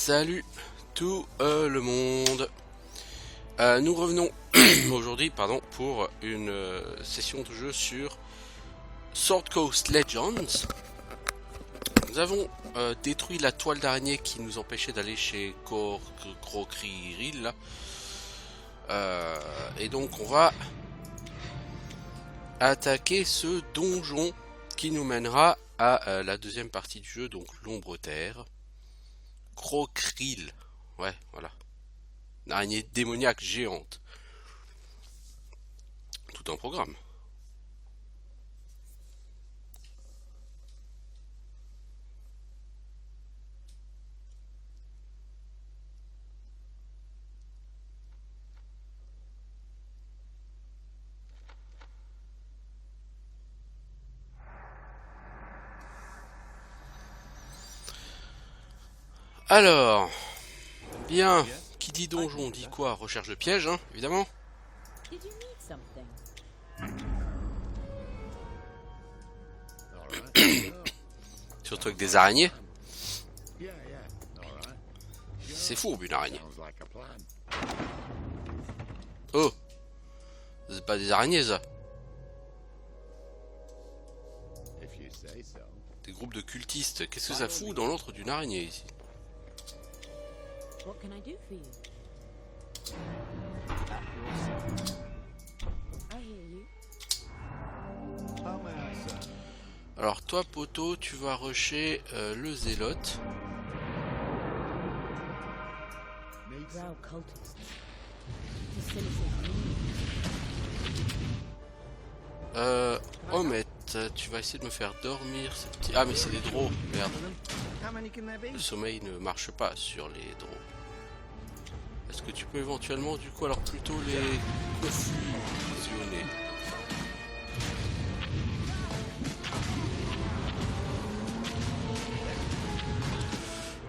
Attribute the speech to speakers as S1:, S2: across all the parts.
S1: Salut tout le monde. Nous revenons aujourd'hui pour une session de jeu sur Sword Coast Legends. Nous avons détruit la toile d'araignée qui nous empêchait d'aller chez Crockril. Et donc on va attaquer ce donjon qui nous mènera à la deuxième partie du jeu, donc l'ombre terre. Crockril, ouais, voilà. Une araignée démoniaque géante. Tout un programme. Alors, bien, qui dit donjon dit quoi? Recherche de piège, hein, évidemment. Surtout avec des araignées. C'est fourbe une araignée. Oh, c'est pas des araignées ça. Des groupes de cultistes. Qu'est-ce que ça fout dans l'antre d'une araignée ici?
S2: What can I do for you? I hear you.
S1: Alors toi poteau, tu vas rusher le zélote.
S2: Drow cultists.
S1: Omet, tu vas essayer de me faire dormir ces petits... Ah mais c'est des drôles, merde. Le sommeil ne marche pas sur les drôles. Est-ce que tu peux éventuellement du coup alors plutôt les confusionner?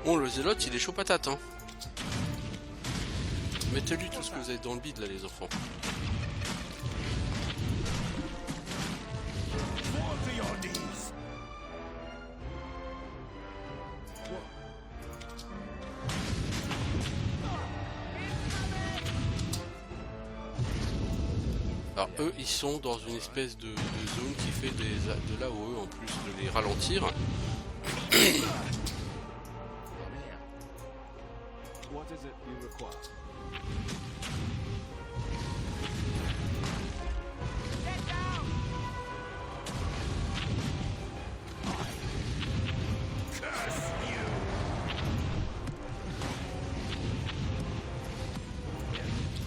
S1: Bon, le zélote il est chaud patate, hein. Mettez-lui tout ce que vous avez dans le bide là les enfants. Alors eux ils sont dans une espèce de zone qui fait de l'AOE en plus de les ralentir.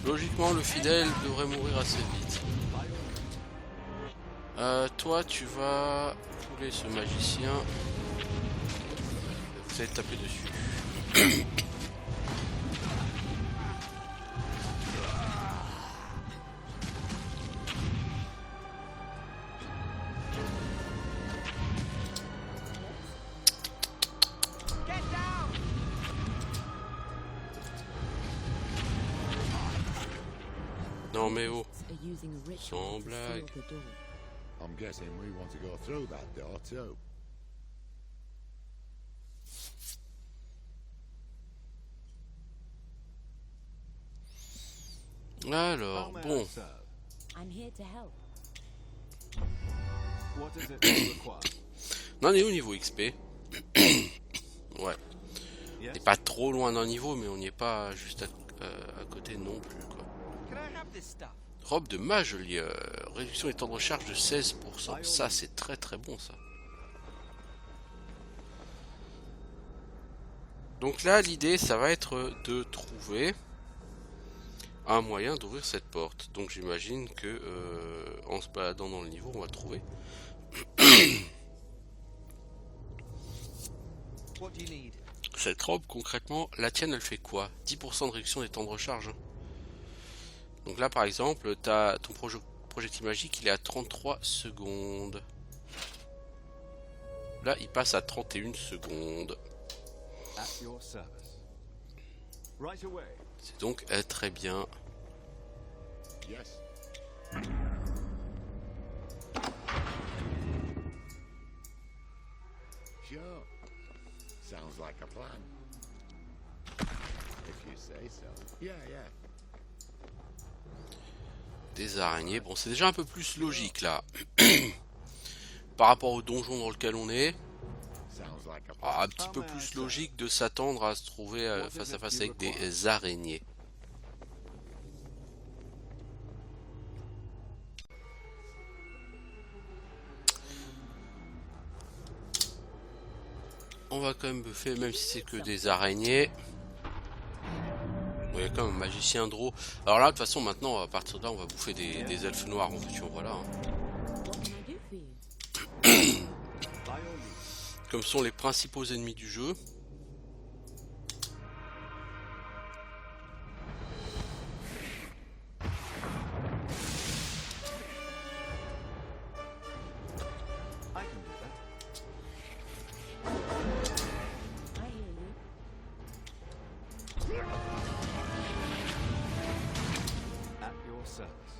S1: Logiquement le fidèle devrait mourir assez vite. Toi tu vas fouler ce magicien. Vous allez taper dessus. Non mais oh, sans blague.
S3: I'm guessing we want to go through that door too.
S1: Alors, bon.
S2: I'm here to help.
S1: On en est au niveau XP. Ouais. On n'est pas trop loin d'un niveau, mais on n'y est pas juste à côté non plus, quoi. Robe de magelier. Réduction des temps de recharge de 16%. Ça, c'est très très bon, ça. Donc là, l'idée, ça va être de trouver un moyen d'ouvrir cette porte. Donc j'imagine que en se baladant dans le niveau, on va trouver. Cette robe, concrètement, la tienne, elle fait quoi? 10% de réduction des temps de recharge. Donc là, par exemple, ton projectile magique, il est à 33 secondes. Là, il passe à 31 secondes. C'est donc très bien.
S3: Yes. Sure. Sounds like a plan. If you say so. Yeah, yeah.
S1: Des araignées. Bon, c'est déjà un peu plus logique là. Par rapport au donjon dans lequel on est.
S3: Sounds like a
S1: Un petit peu plus logique de s'attendre à se trouver face à face avec des araignées. On va quand même buffer, même si c'est que des araignées. Bon, il y a quand même un magicien Drow. Alors là, de toute façon, maintenant, à partir de là, on va bouffer des elfes noirs, en fait, voilà.
S2: What can I do for you?
S1: Comme sont les principaux ennemis du jeu.
S2: I hear you.
S4: At your service.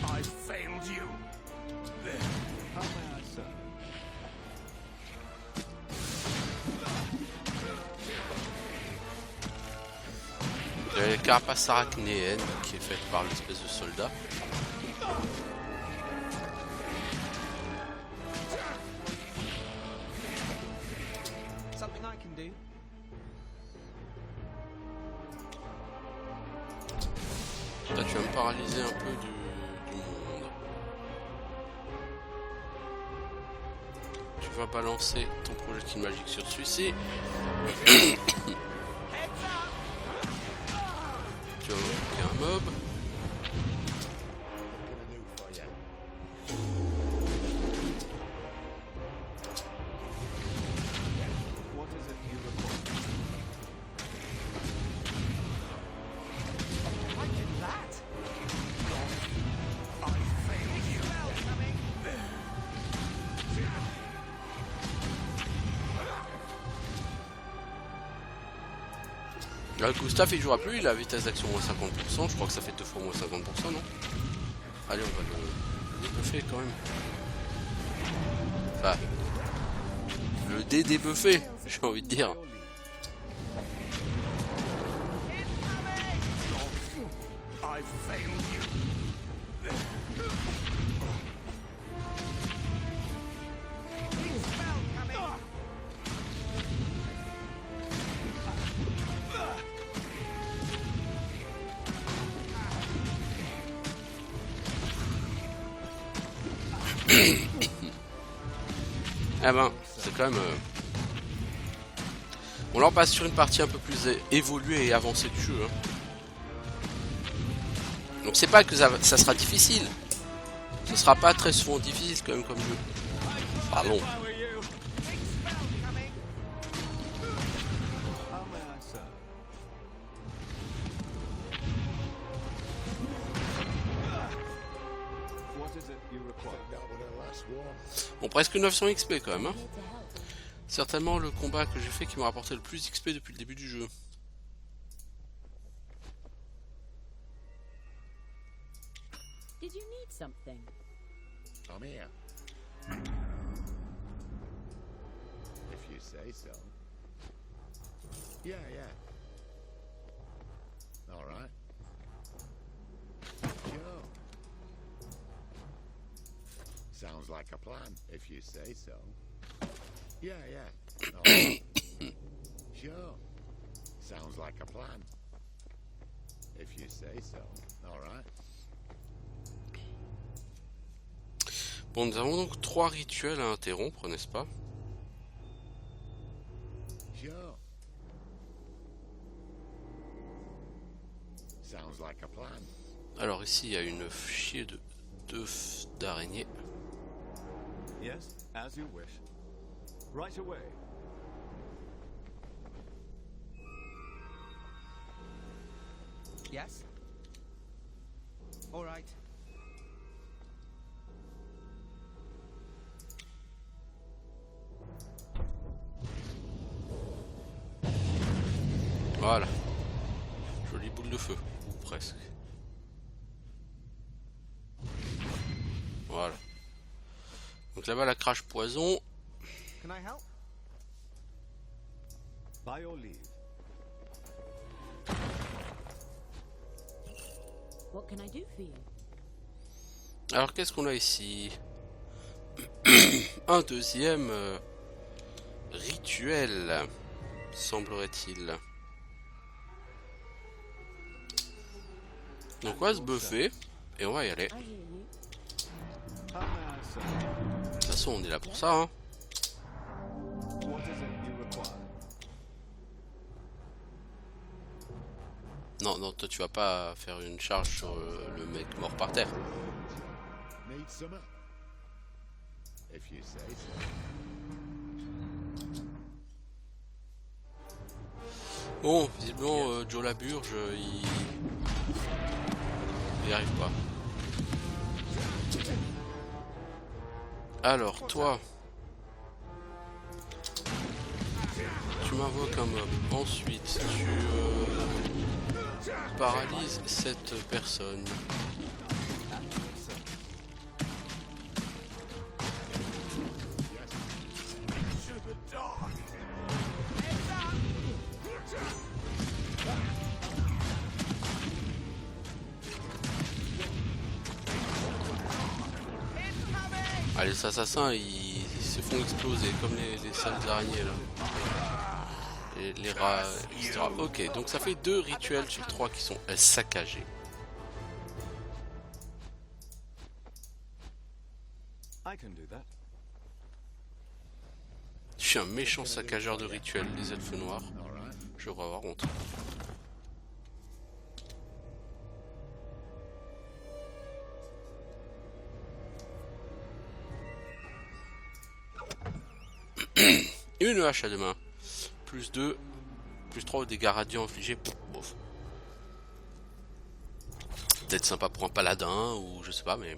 S5: I failed you.
S4: How may I serve?
S1: Il y a la carapace arachnéenne qui est faite par l'espèce de soldat.
S4: Something I can do.
S1: Là, tu vas me paralyser un peu du monde. Tu vas balancer ton projectile magique sur celui-ci. Tu vas invoquer un mob.
S3: What can I do for you?
S4: What is it you require?
S5: I did that. I failed you.
S1: Là, Gustave il jouera plus, il a vitesse d'action moins 50%, je crois que ça fait 2 fois moins 50%, non? Allez, on va le débuffer quand même. Enfin, le débuffer, j'ai envie de dire.
S5: I failed you.
S1: Ah ben, c'est quand même... Bon là on passe sur une partie un peu plus évoluée et avancée du jeu. Hein. Donc c'est pas que ça sera difficile. Ce sera pas très souvent difficile quand même comme jeu. Pardon.
S4: How may I serve? What is it you require?
S3: That was the last one.
S1: Bon, presque 900 XP quand même. Hein.
S2: Here to help.
S1: Certainement le combat que j'ai fait qui m'a rapporté le plus XP depuis le début du jeu.
S2: Did you need something?
S3: I'm here. If you say so. Yeah, yeah. All right. Sure. Sounds like a plan, if you say so. Yeah, yeah. All right. Sure. Sounds like a plan. If you say so. All right.
S1: Bon, nous avons donc 3 rituels à interrompre, n'est-ce pas?
S3: Sure. Sounds like a plan.
S1: Alors ici, il y a une chier d'œufs d'araignée.
S4: Yes, as you wish. Right away.
S5: Yes. All right.
S1: Voilà. Jolie boule de feu, ou presque. Voilà. Donc là-bas, la crache poison.
S5: Can I help?
S4: By your leave.
S2: What can I do for you?
S1: Alors qu'est-ce qu'on a ici? Un deuxième rituel, semblerait-il. Donc on va se buffer et on va y aller.
S2: I hear you.
S4: How may I serve?
S1: De toute façon on est là pour ça, hein.
S4: What is it you require?
S1: Non, non, toi tu vas pas faire une charge sur le mec mort par terre.
S3: Need some? If you say so.
S1: Bon, visiblement Joe Laburge, il y arrive pas. Alors toi, tu m'invoques un mob. Ensuite, tu paralyses cette personne. Ah, les assassins ils se font exploser comme les sales araignées là. Et les rats, etc. Ok, donc ça fait 2 rituels sur 3 qui sont saccagés.
S4: I can do that.
S1: Je suis un méchant saccageur de rituels, les elfes noirs.
S3: Alright.
S1: Je devrais avoir honte. Une hache à deux mains. Plus 2, plus 3 aux dégâts radiants infligés. Bof. Peut-être sympa pour un paladin ou je sais pas, mais.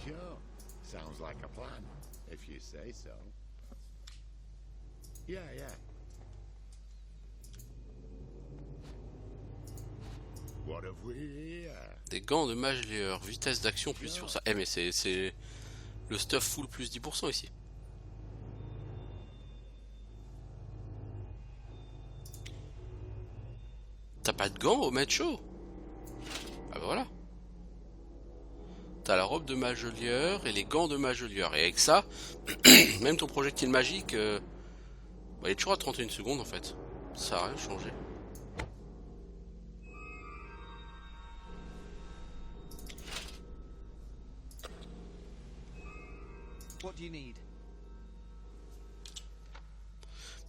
S3: Sure. Sounds like a plan, if you say so. Yeah, yeah. What have we here?
S1: Des gants de mage léeur, vitesse d'action plus sur ça. Eh mais c'est le stuff full plus 10% ici. T'as pas de gants au match show? Ah bah voilà. T'as la robe de mage lieur et les gants de mage lieur. Et avec ça, même ton projectile magique, bah, il est toujours à 31 secondes en fait. Ça a rien changé.
S5: What do you need?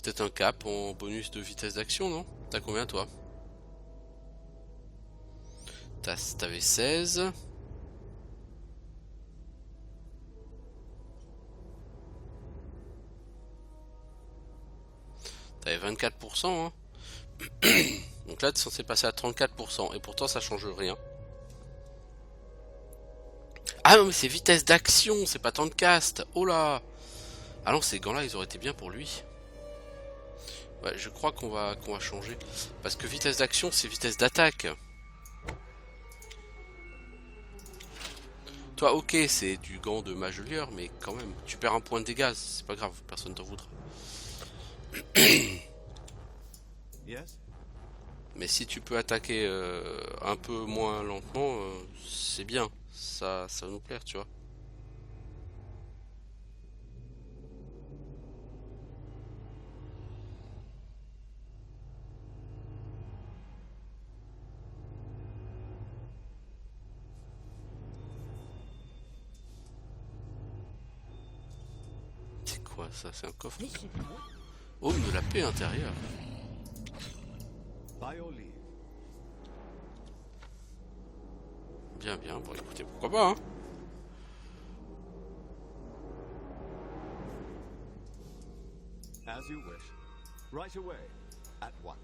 S1: Peut-être un cap en bonus de vitesse d'action, non? T'as combien toi? T'avais 16. T'avais 24%, hein. Donc là t'es censé passer à 34%. Et pourtant ça change rien. Ah non mais c'est vitesse d'action, c'est pas temps de cast. Oh là. Ah non, ces gants là ils auraient été bien pour lui. Ouais, je crois qu'on va changer. Parce que vitesse d'action c'est vitesse d'attaque. Toi ok c'est du gant de mage lieur, mais quand même, tu perds un point de dégâts, c'est pas grave, personne t'en voudra.
S4: Yes?
S1: Mais si tu peux attaquer un peu moins lentement, c'est bien. Ça va nous plaire, tu vois. C'est quoi ça? C'est un coffre?
S2: This should help.
S1: Home de la paix intérieure.
S4: By your leave.
S1: Bien, bien. Bon, écoutez, pourquoi pas, hein.
S4: As you wish. Right away. At once.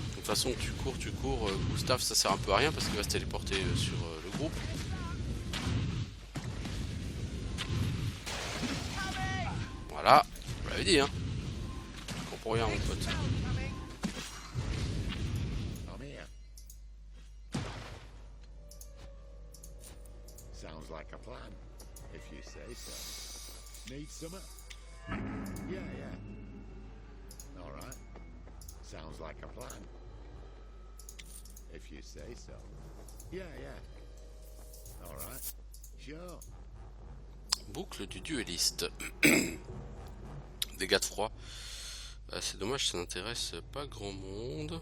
S1: De toute façon, tu cours, Gustave, ça sert un peu à rien parce qu'il va se téléporter sur le groupe. Voilà, je vous l'avais dit, hein. Je comprends rien, mon pote.
S3: I'm here. Sounds like a plan, if you say so. Need some? Yeah, yeah. All right. Sounds like a plan. If you say so. Yeah, yeah. All right. Sure.
S1: Boucle du dueliste. Dégâts de froid. C'est dommage, ça n'intéresse pas grand monde.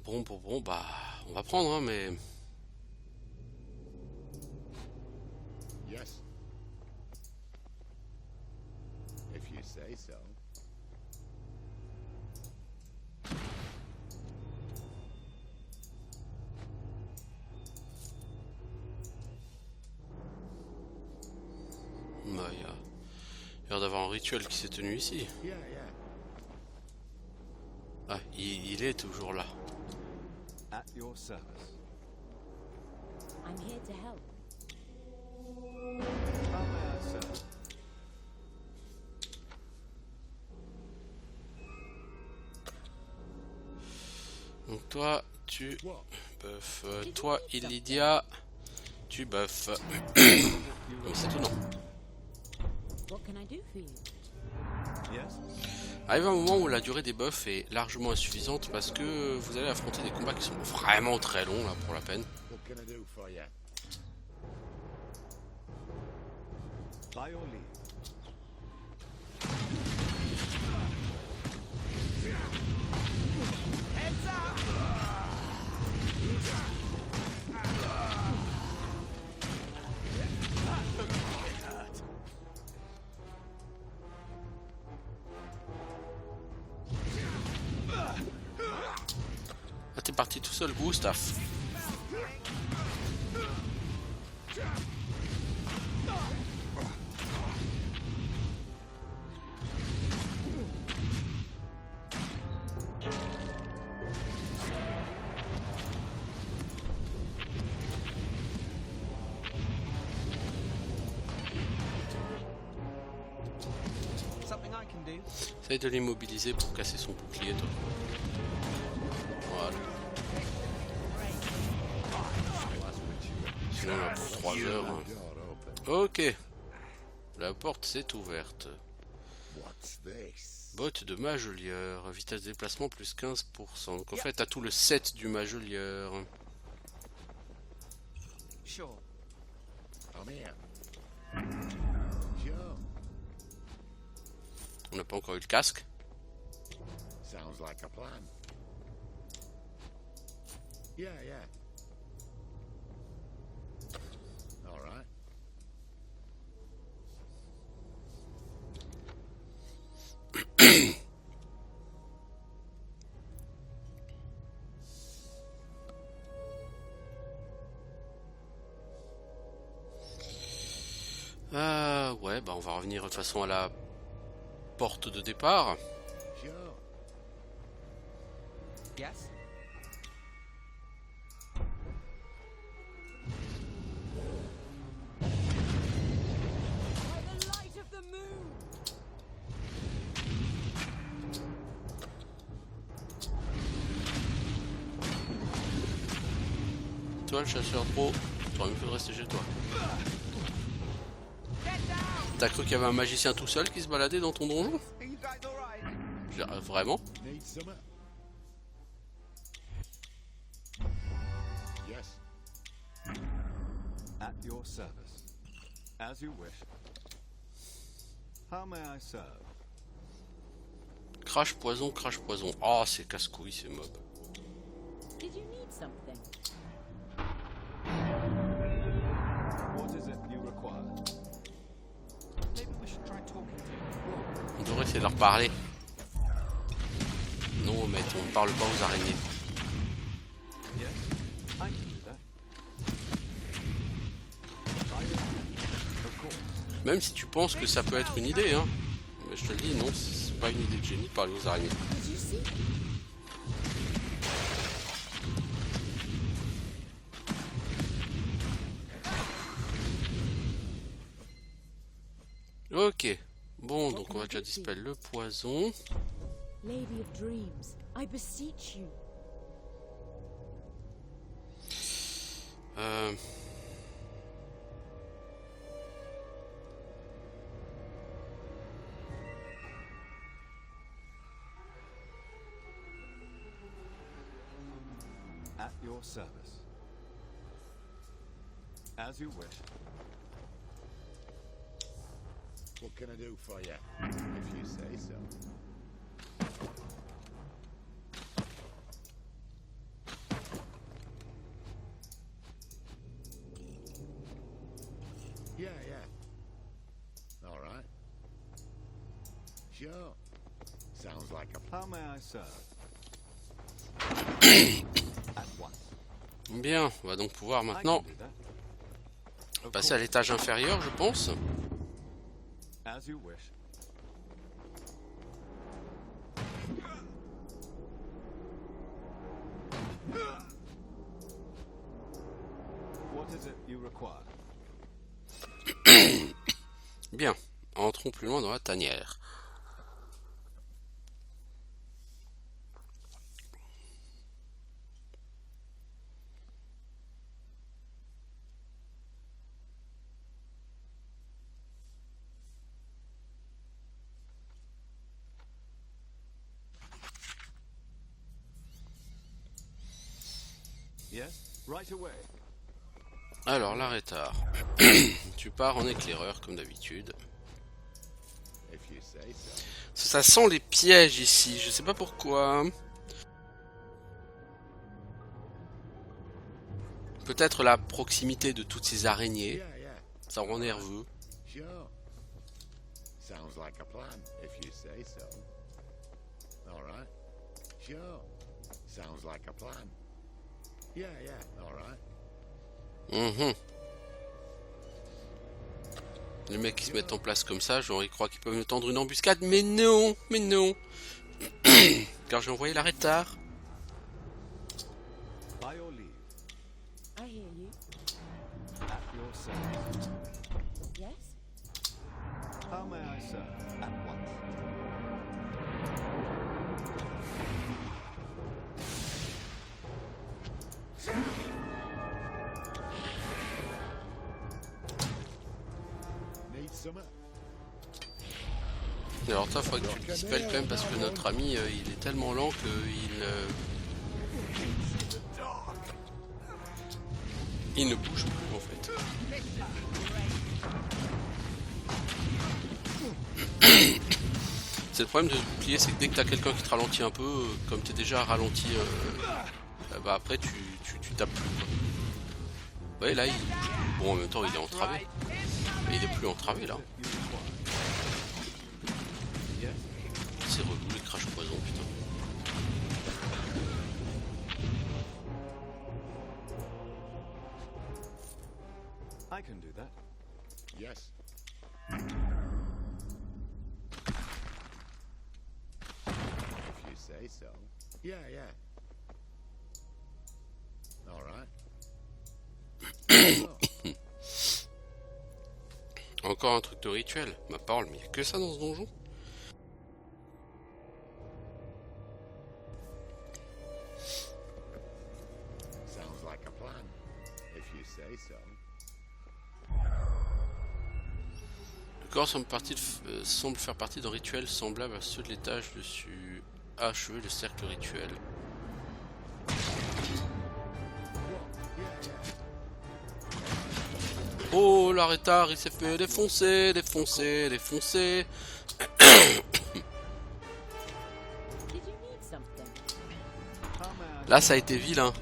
S1: Bon, bah, on va prendre, hein, mais...
S3: Yes. If you say so.
S1: Bah, il y a l'air d'avoir un rituel qui s'est tenu ici.
S3: Yeah, yeah.
S1: Ah, il est toujours là.
S4: At your service.
S2: I'm here to help.
S4: How may I serve?
S1: Donc toi, tu buffes. Toi, Illidia, tu buffes. Donc c'est tout, non.
S2: What can I do for you?
S4: Yes?
S1: Arrive un moment où la durée des buffs est largement insuffisante parce que vous allez affronter des combats qui sont vraiment très longs là pour la peine.
S3: What can I do for you?
S4: By your leave.
S1: Ah, t'es parti tout seul, Gustave.
S5: Something I can do.
S1: Essaye de l'immobiliser pour casser son bouclier, toi. Voilà. Sinon, on a pour 3 heures.
S3: Door open.
S1: Ok. La porte s'est ouverte.
S3: What's this?
S1: Botte de Majolieur. Vitesse de déplacement plus 15%. Donc en fait, t'as tout le set du Majolieur.
S5: Sure.
S3: I'm here. Sure.
S1: On n'a pas encore eu le casque.
S3: Sounds like a plan. Yeah, yeah. All right.
S1: Ouais, bah on va revenir de toute façon à la porte de départ.
S3: Sure.
S5: Yes?
S2: By the light of the moon!
S1: Toi, le chasseur pro, t'aurais mieux fait de rester chez toi. T'as cru qu'il y avait un magicien tout seul qui se baladait dans ton donjon?
S5: Are you guys alright?
S1: Vraiment?
S3: Need some? Yes.
S4: At your service. As you wish. How may I serve?
S1: Crash poison, crash poison. Oh, c'est casse-couille ces mobs.
S2: Did you need something?
S4: What is it you require?
S5: Maybe we should try talking to you.
S1: On devrait essayer de leur parler. Non, mais on ne parle pas aux araignées.
S4: Yes? I can do that. Of course.
S1: Même si tu penses que ça peut être une idée, hein. Mais je te le dis, non, c'est pas une idée de génie de parler aux araignées.
S2: Did you see?
S1: Ok. Bon, donc on va déjà dispel le poison.
S2: Lady of Dreams, I beseech you.
S1: Euh...
S4: At your service. As you wish.
S3: What can I do for you? If you say so. Yeah, yeah. All right. Sure. Sounds like a
S4: How may I serve? At once.
S1: Bien, on va donc pouvoir
S4: I can
S1: maintenant
S4: do that. Of
S1: passer à
S4: course.
S1: l'étage inférieur, je pense.
S4: As you wish. What is it you require?
S1: Bien, entrons plus loin dans la tanière.
S4: Yes, right away.
S1: Alors, l'arrêtard. Tu pars en éclaireur, comme d'habitude.
S3: if you say so.
S1: Ça sent les pièges ici, je sais pas pourquoi. Peut-être la proximité de toutes ces araignées.
S3: Yeah, yeah.
S1: Ça rend nerveux.
S3: Sure. Sounds like a plan, if you say so. All right. Sure. Sounds like a plan. Yeah, yeah. All right.
S1: Mhm. Les mecs qui se mettent en place comme ça, genre ils croient qu'ils peuvent me tendre une embuscade, mais non, mais non. Car j'ai envoyé l'arrêtard.
S4: By your leave.
S2: I hear you.
S4: At your service.
S2: Yes?
S4: How may I serve? At once.
S3: Need some.
S1: Alors toi, faudrait que tu le dispelles quand même parce que notre ami, il est tellement lent qu'il il ne bouge plus en fait. C'est le problème de ce bouclier, c'est que dès que t'as quelqu'un qui te ralentit un peu, comme t'es déjà ralenti, bah après tu tapes plus. Quoi. Ouais, là il bouge plus. Bon, en même temps il est entravé. Mais il est plus entravé là.
S4: You require. Yes.
S1: C'est relou les crash poison, putain.
S4: I can do that.
S3: Yes. If you say so. Yeah, yeah. All right. Sure.
S1: Encore un truc de rituel. Ma parole, mais il n'y a que ça dans ce donjon.
S3: Sounds like a plan, if you say so.
S1: Le corps semble faire partie d'un rituel semblable à ceux de l'étage dessus. Achever le cercle rituel. Oh, l'arrêtard, il s'est fait défoncer, défoncer, défoncer.
S2: Did you need something?
S4: How may I
S1: Là, ça a été vilain.
S2: What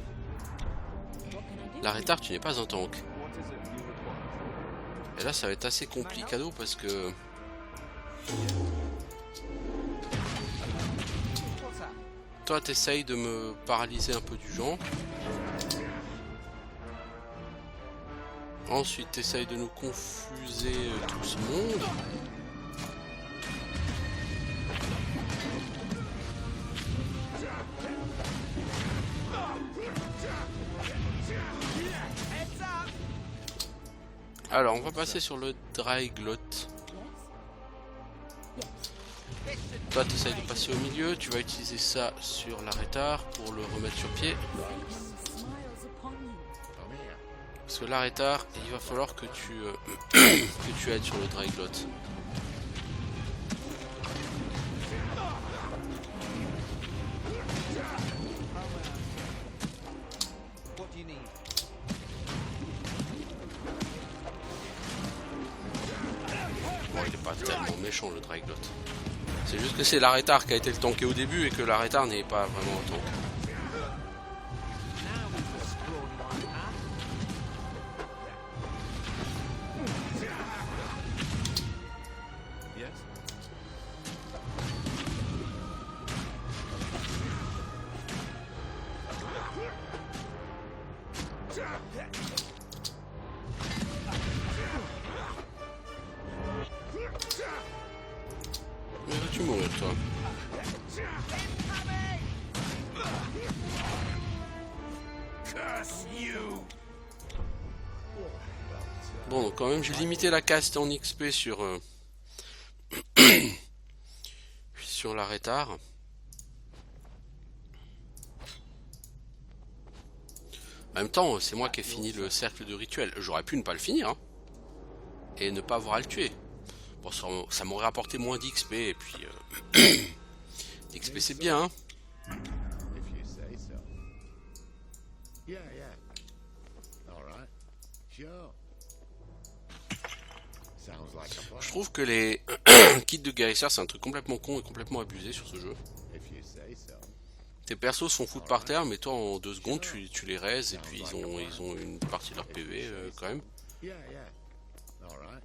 S2: can I do?
S1: L'arrêtard, tu n'es pas un tank.
S4: What is it you require?
S1: Et là, ça va être assez complicado parce que
S5: What's that?
S1: toi, t'essayes de me paralyser un peu du genre. Ensuite, t'essayes de nous confuser tout ce monde. Alors, on va passer sur le Dryglot. Toi, tu essayes de passer au milieu. Tu vas utiliser ça sur l'arrêtard pour le remettre sur pied.
S2: Smiles upon you.
S3: Come here.
S1: Parce que l'arrêtard, il va falloir que tu, que tu aides sur le Dryglot.
S5: What do you need?
S1: Bon, il est pas tellement méchant le Dryglot. C'est juste que c'est l'arrêtard qui a été le tanké au début et que l'arrêtard n'est pas vraiment un tank.
S5: Now we've explored my path.
S4: Yes?
S1: Mais vas-tu mourir toi? Bon, donc quand même j'ai limité la caste en XP sur sur l'arrêtard. En même temps, c'est moi qui ai fini le cercle de rituel. J'aurais pu ne pas le finir hein, et ne pas avoir à le tuer. Bon, ça m'aurait apporté moins d'XP et puis l'XP c'est bien hein.
S3: If you say so. Yeah, yeah. All right. Sure. Sounds like a plan.
S1: Je trouve que les kits de guérisseur c'est un truc complètement con et complètement abusé sur ce jeu.
S3: If you say so.
S1: Tes persos se font foutre par terre, mais toi en 2 secondes tu les raises et puis ils ont une partie de leur PV quand même.
S3: Yeah, yeah. All right.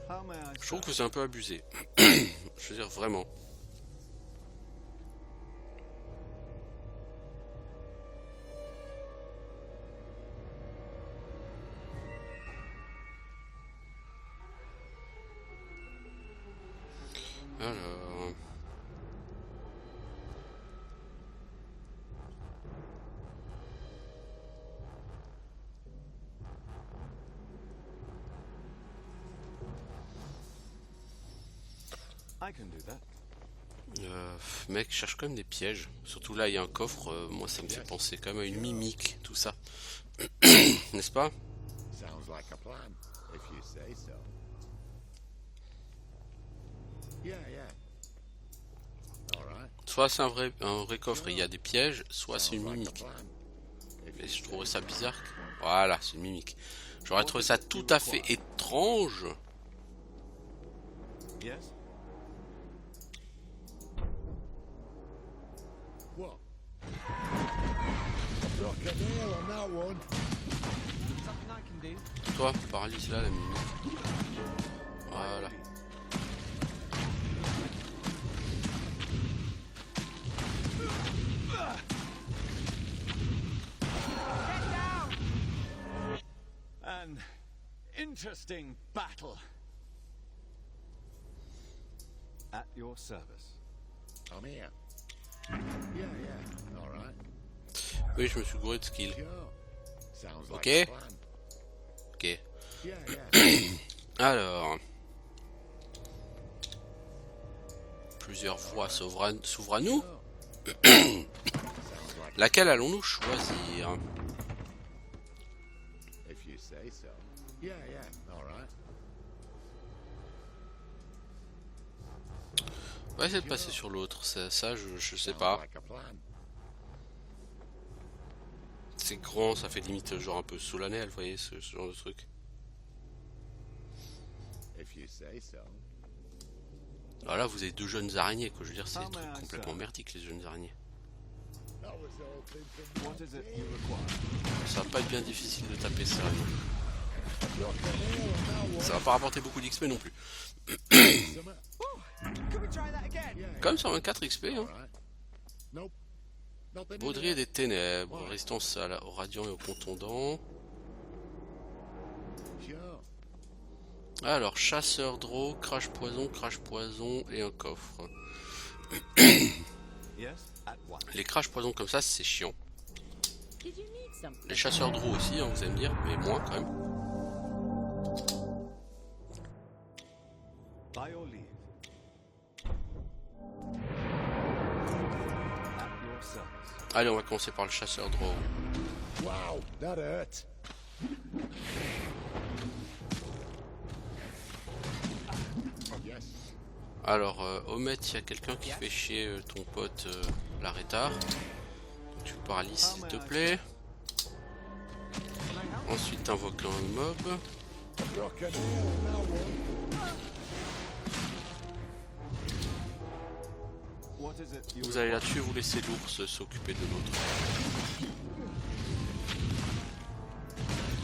S4: How may I
S1: Je trouve
S4: serve?
S1: que c'est un peu abusé. Je veux dire vraiment. Alors...
S4: I can do that.
S1: Mec, je cherche quand même des pièges. Surtout là, il y a un coffre. Moi, ça me fait penser quand même à une mimique, tout ça. N'est-ce pas?
S3: Sounds like a plan. If you say so. Yeah, yeah. All right.
S1: Soit c'est un vrai coffre et il y a des pièges, soit c'est une
S3: Sounds like a
S1: mimique.
S3: plan. If
S1: Et
S3: you
S1: je
S3: say
S1: trouverais
S3: so.
S1: ça bizarre. Voilà, c'est une mimique. J'aurais trouvé ça tout à fait étrange.
S4: Yes?
S3: What? Rock a nail on that one.
S5: Something I can do.
S1: Toi, paralyse là la mimique. Voilà.
S4: An interesting battle. At your service.
S3: I'm here. Yeah, yeah. All right.
S1: Oui, je me suis gouré de skill.
S3: Sure. Sounds like
S1: Okay.
S3: a plan.
S1: Ok.
S3: Yeah, yeah.
S1: Alors. Plusieurs voies s'ouvrent à nous.
S3: Sounds like
S1: Laquelle allons-nous choisir?
S3: if you say so. Yeah, yeah. All right.
S1: On va essayer de passer sur l'autre. Ça, je sais
S3: Sounds
S1: pas.
S3: like a plan.
S1: C'est grand, ça fait limite genre un peu solennel, vous voyez, ce genre de truc.
S3: If you say so.
S1: Alors là, vous avez 2 jeunes araignées, quoi. Je veux dire, c'est des trucs complètement merdiques, les jeunes araignées.
S3: That was all thinking.
S4: What is it you require?
S1: Ça va pas être bien difficile de taper ça. Non. Ça va pas rapporter beaucoup d'XP non plus.
S3: Summer.
S5: Can we try that again?
S3: Yeah,
S1: Comme sur 24 XP,
S3: yeah.
S1: hein.
S3: All right. Nope. Nothing. in
S1: Baudrier
S3: here.
S1: des ténèbres, résistance au radiant et au contondant.
S3: Sure.
S1: Alors, chasseur draw, crash poison et un coffre.
S4: Yes? At what?
S1: Les crash poison comme ça, c'est chiant.
S2: Did you need something?
S1: Les chasseurs drow aussi, hein, vous allez me dire, mais moins quand même.
S4: By your leave. At your service.
S1: Allez, on va commencer par le chasseur drow.
S3: Wow, that hurt. Yes.
S1: Alors, Omet, il y a quelqu'un qui fait chier ton pote l'arrêtard. Donc tu le paralyses s'il te plaît. Ensuite, t'invoques un mob.
S3: Rock and roll now, one.
S4: What is it you
S1: Vous allez là-dessus, vous laissez l'ours s'occuper de l'autre.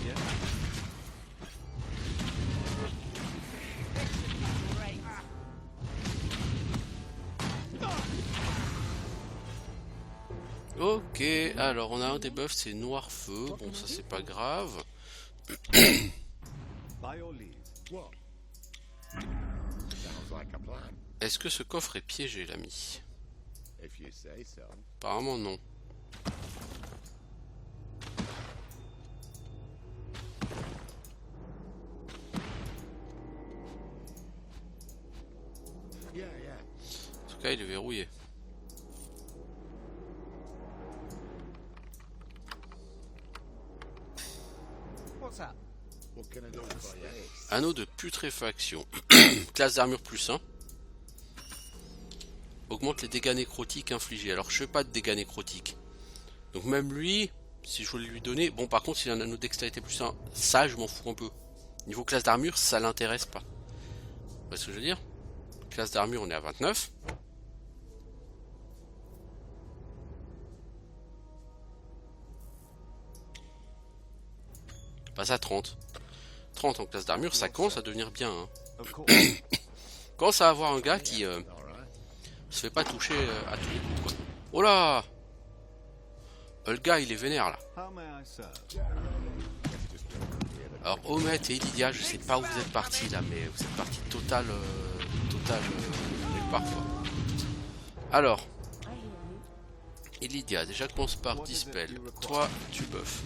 S4: Yeah.
S1: Ok, alors on a un debuff, c'est noir feu. Bon, ça c'est pas grave.
S4: By your leave.
S3: What? Sounds like a plan.
S1: Est-ce que ce coffre est piégé, l'ami?
S3: If you say so.
S1: Apparemment non.
S3: Yeah, yeah.
S1: En tout cas, il est verrouillé.
S5: What's that?
S3: What can I do for you?
S1: Anneau de putréfaction. Classe d'armure plus 1. Augmente les dégâts nécrotiques infligés. Alors je fais pas de dégâts nécrotiques. Donc même lui, si je voulais lui donner... Bon par contre, s'il a un anneau de dextérité plus 1, ça je m'en fous un peu. Niveau classe d'armure, ça l'intéresse pas. Vous voyez ce que je veux dire? Classe d'armure, on est à 29. On passe à 30. 30 en classe d'armure, ça commence à devenir bien. Hein.
S4: Of course.
S1: Commence à avoir un gars qui
S3: All right.
S1: se fait pas toucher à tous les coups, quoi. Oh là! Le gars il est vénère là.
S4: How may I serve?
S1: Alors Omet et Lydia, je sais pas où vous êtes partis là, mais vous êtes partis total nulle part quoi. Alors,
S2: I hear you.
S1: et Lydia, déjà commence par Dispel. Toi, tu buffes.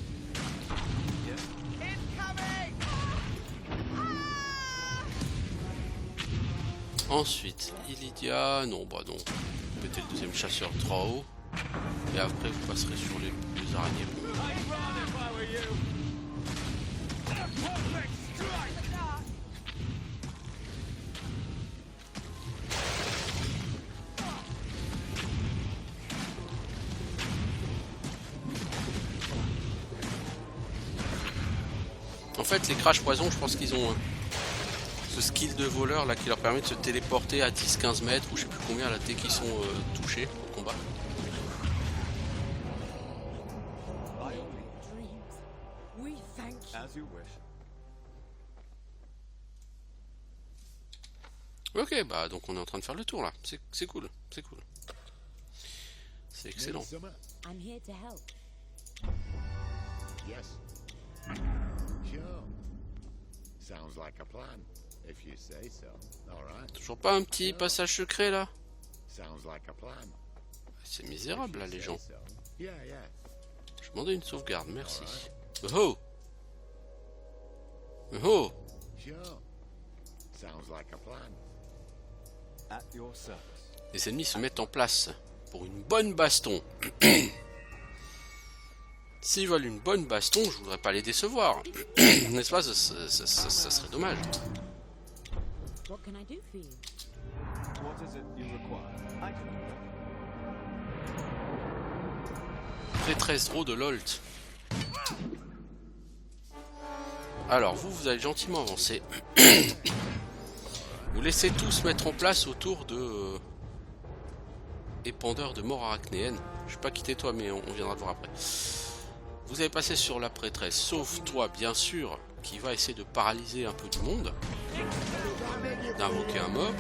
S1: Ensuite, Lydia, non, bah non. Mettez le deuxième chasseur trop haut. Et après, vous passerez sur les araignées. En fait, les crash poison, je pense qu'ils ont ce skill de voleur là qui leur permet de se téléporter à 10-15 mètres ou je sais plus combien là dès qu'ils sont touchés au combat.
S4: By your leave.
S2: Dreams. We thank you.
S4: As you wish.
S1: Ok, bah donc on est en train de faire le tour là. C'est cool, c'est cool. C'est excellent.
S3: Midsummer?
S2: I'm here to help.
S3: Yes. Sure. Sounds like a plan. If you say so. All right.
S1: Toujours pas un petit passage secret là?
S3: Sounds like a plan.
S1: C'est misérable là les gens.
S3: So. Yeah, yeah.
S1: Je demandais une sauvegarde, merci. Oh! Oh!
S3: Sure. Sounds like a plan.
S4: At your service.
S1: Les ennemis se mettent en place pour une bonne baston. S'ils veulent une bonne baston, je voudrais pas les décevoir. N'est-ce pas? Ça serait dommage.
S2: What can I do for you?
S4: What is it you require? I can help.
S1: Prêtresse Draw de Lolt. Alors, vous allez gentiment avancer. Vous laissez tous se mettre en place autour de... épandeur de mort arachnéenne. Je vais pas quitter toi, mais on viendra te voir après. Vous allez passer sur la prêtresse, sauf toi, bien sûr, qui va essayer de paralyser un peu du monde. D'invoquer un mob.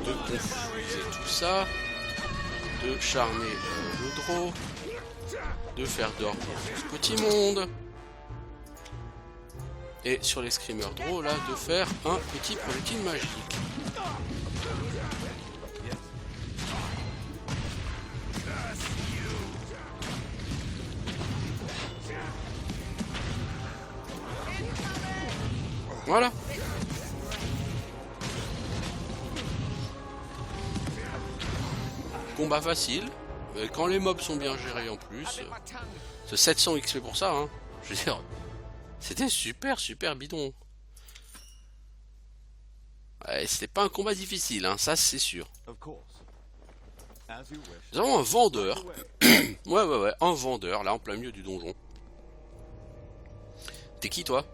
S1: De confuser tout ça. De charmer le draw. De faire d'or pour ce petit monde. Et sur les screamers draw, là, de faire un petit projectile magique. Voilà. Combat facile. Et quand les mobs sont bien gérés en plus. C'est 700 XP pour ça, hein. Je veux dire, c'était super bidon. Ouais, c'était pas un combat difficile, hein, ça c'est sûr.
S4: Of course. As you wish.
S1: Nous avons un vendeur.
S4: Away.
S1: Ouais, un vendeur, là en plein milieu du donjon. T'es qui toi?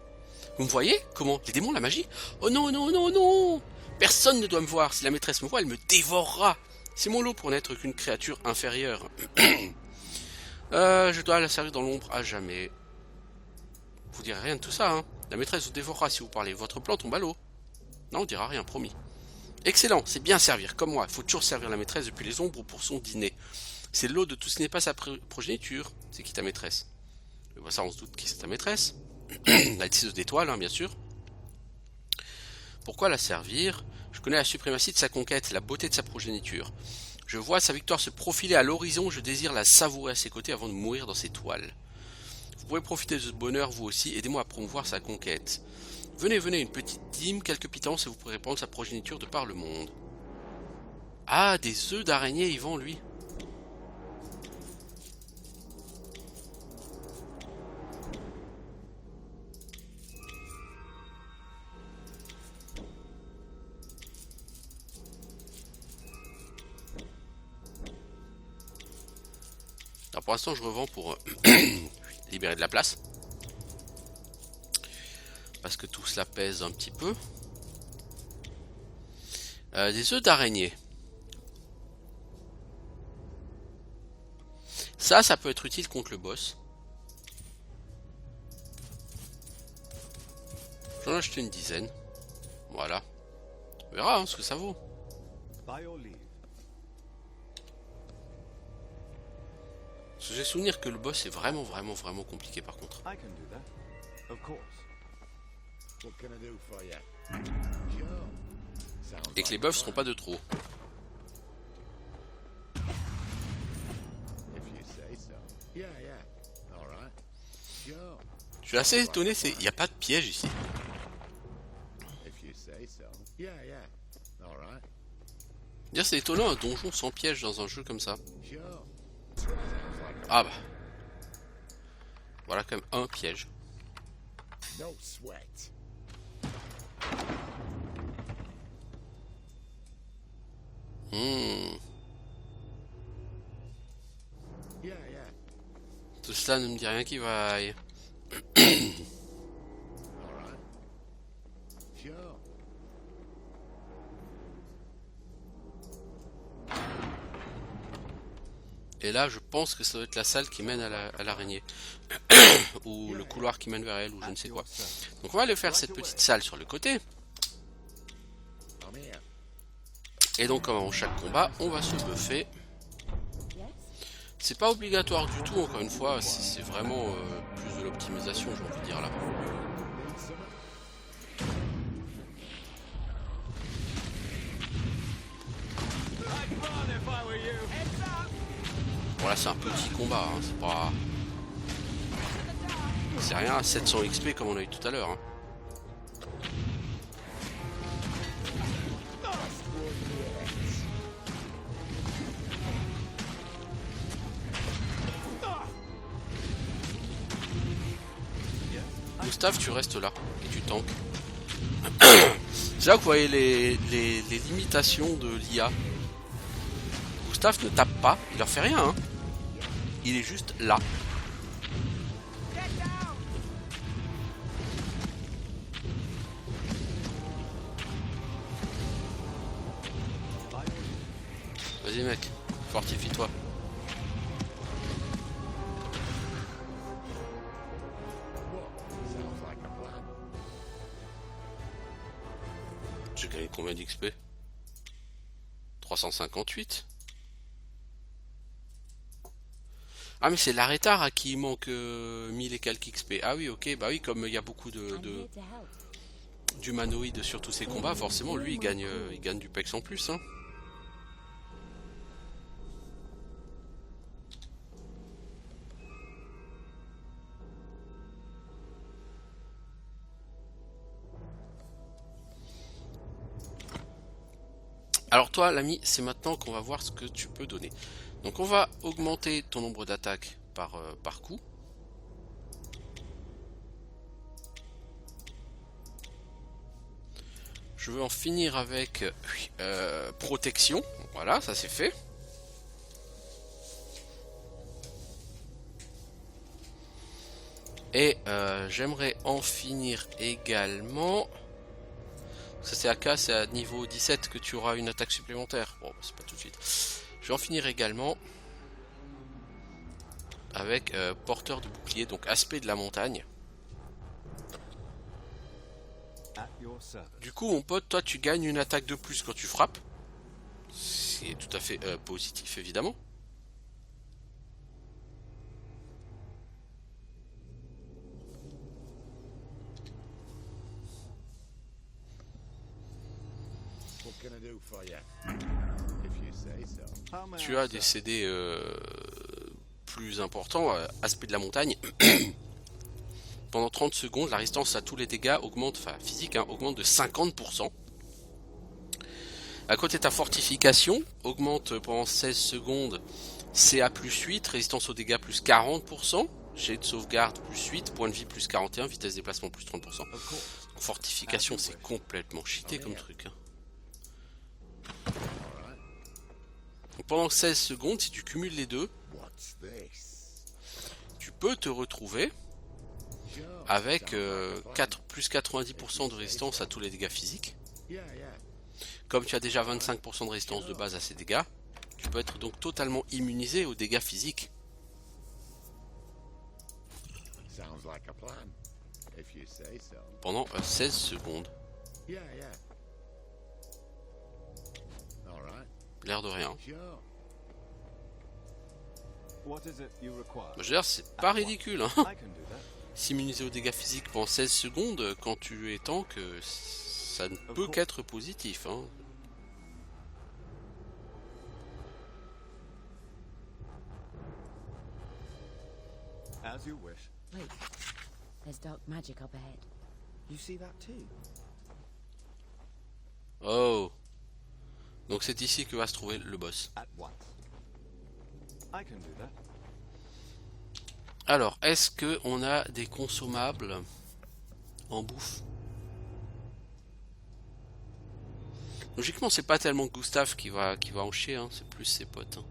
S1: Vous me voyez? Comment? Les démons, la magie? Oh non, non, non, non! Personne ne doit me voir. Si la maîtresse me voit, elle me dévorera. C'est mon lot pour n'être qu'une créature inférieure. Je dois la servir dans l'ombre à jamais. Vous direz rien de tout ça, hein. La maîtresse vous dévorera si vous parlez. Votre plan tombe à l'eau. Non, on dira rien, promis. Excellent, c'est bien servir, comme moi. Il faut toujours servir la maîtresse depuis les ombres pour son dîner. C'est l'eau de tout ce qui n'est pas sa progéniture. C'est qui ta maîtresse? Ça, on se doute qui c'est ta maîtresse. La tisseuse d'étoiles, hein, bien sûr. Pourquoi la servir? Je connais la suprématie de sa conquête, la beauté de sa progéniture. Je vois sa victoire se profiler à l'horizon, je désire la savourer à ses côtés avant de mourir dans ses toiles. Vous pouvez profiter de ce bonheur, vous aussi, aidez-moi à promouvoir sa conquête. Venez, une petite dîme, quelques pitances et vous pourrez prendre sa progéniture de par le monde. Ah, des œufs d'araignée, il vend, lui. Alors pour l'instant, je revends pour libérer de la place. Parce que tout cela pèse un petit peu. Des œufs d'araignée. Ça peut être utile contre le boss. J'en ai acheté une dizaine. Voilà. On verra hein, ce que ça vaut.
S4: By your leave.
S1: Parce que j'ai souvenir que le boss est vraiment compliqué par contre.
S4: I can do that. Of course.
S3: What can I do for you? Sure. Sounds
S1: Et que les
S3: like
S1: buffs
S3: a
S1: seront
S3: plan,
S1: pas de trop.
S3: if you say so. Yeah. All right. Sure.
S1: Je suis assez étonné, il n'y a pas de piège ici.
S3: If you say so. Yeah. All right.
S1: Dire c'est étonnant un donjon sans piège dans un jeu comme ça.
S3: Sure. Sounds like a
S1: Ah bah. Voilà quand même un piège.
S3: no sweat.
S1: Hmm.
S3: Yeah.
S1: Tout cela ne me dit rien qui vaille.
S3: All right. Sure.
S1: Et là je pense que ça doit être la salle qui mène à l'araignée. Ou le couloir qui mène vers elle ou je ne sais quoi. Donc on va aller faire cette petite salle sur le côté.
S3: I'm here.
S1: Et donc avant chaque combat on va se buffer. C'est pas obligatoire du tout encore une fois. C'est vraiment plus de l'optimisation j'ai envie de dire là.
S3: Need some?
S4: I'd run if I were you.
S1: Bon là c'est un petit combat, hein, c'est pas... C'est rien à 700 XP comme on a eu tout à l'heure. Hein. Gustave, tu restes là et tu tankes. C'est là que vous voyez les limitations de l'IA. Gustave ne tape pas, il leur fait rien. Hein. Il est juste là. Vas-y mec, fortifie-toi.
S3: Sounds like a plan.
S1: J'ai gagné combien d'XP? 358. Ah mais c'est l'arrêtard à qui il manque 1000 et quelques XP. Ah oui ok, bah oui comme il y a beaucoup d'humanoïdes sur tous ces combats, forcément lui il gagne du pex en plus hein. Alors toi l'ami, c'est maintenant qu'on va voir ce que tu peux donner. Donc on va augmenter ton nombre d'attaques par coup. Je veux en finir avec protection. Voilà, ça c'est fait. Et j'aimerais en finir également. Ça c'est AK, c'est à niveau 17 que tu auras une attaque supplémentaire. Bon, c'est pas tout de suite. Je vais en finir également avec porteur de bouclier, donc aspect de la montagne.
S4: At your service.
S1: Du coup, mon pote, toi tu gagnes une attaque de plus quand tu frappes. C'est tout à fait positif, évidemment.
S3: What can I do for you? If you say so.
S4: How may
S1: Tu
S4: I
S1: as des
S4: serve?
S1: CD plus importants, aspect de la montagne. Pendant 30 secondes, la résistance à tous les dégâts augmente, enfin physique, hein, augmente de 50%. À côté de ta fortification, augmente pendant 16 secondes CA plus 8, résistance aux dégâts plus 40%, jet de sauvegarde plus 8, point de vie plus 41, vitesse de déplacement plus 30%.
S4: Of course.
S1: Fortification, c'est complètement cheaté comme truc. Hein. Donc, pendant 16 secondes, si tu cumules les deux,
S3: What's this?
S1: tu peux te retrouver
S3: Sure.
S1: avec
S3: Sounds like a plan.
S1: 4, plus 90% de résistance à tous les dégâts physiques.
S3: Yeah, yeah.
S1: Comme tu as déjà 25% de résistance de base à ces dégâts, tu peux être donc totalement immunisé aux dégâts physiques.
S3: Sounds like a plan. If you say so.
S1: Pendant 16 secondes.
S3: Yeah, yeah. All right.
S1: L'air de rien.
S3: Sure.
S4: What is it you require?
S1: Je veux dire, c'est pas ridicule. Hein.
S4: I can do that.
S1: S'immuniser aux dégâts physiques pendant 16 secondes, quand tu es tank, ça ne peut qu'être positif. Hein.
S4: As you wish.
S2: Wait. There's dark magic up ahead.
S5: You see that too?
S1: Oh. Donc c'est ici que va se trouver le boss.
S4: At once. I can do that.
S1: Alors, est-ce que on a des consommables en bouffe? Logiquement, c'est pas tellement Gustave qui va en chier, hein, c'est plus ses potes. Hein.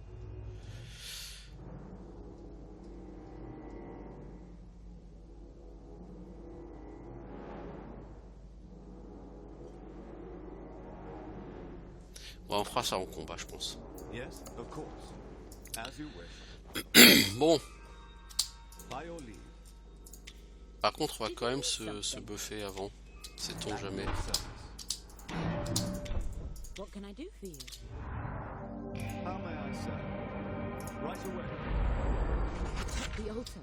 S1: Bon, on fera ça en combat, je pense.
S4: Yes, of course. As you wish.
S1: Bon,
S4: By your leave.
S1: par contre, on va quand même se buffer avant. Sait-on jamais.
S4: Service.
S2: What can I do for you?
S4: How may I serve? Right away.
S2: The altar.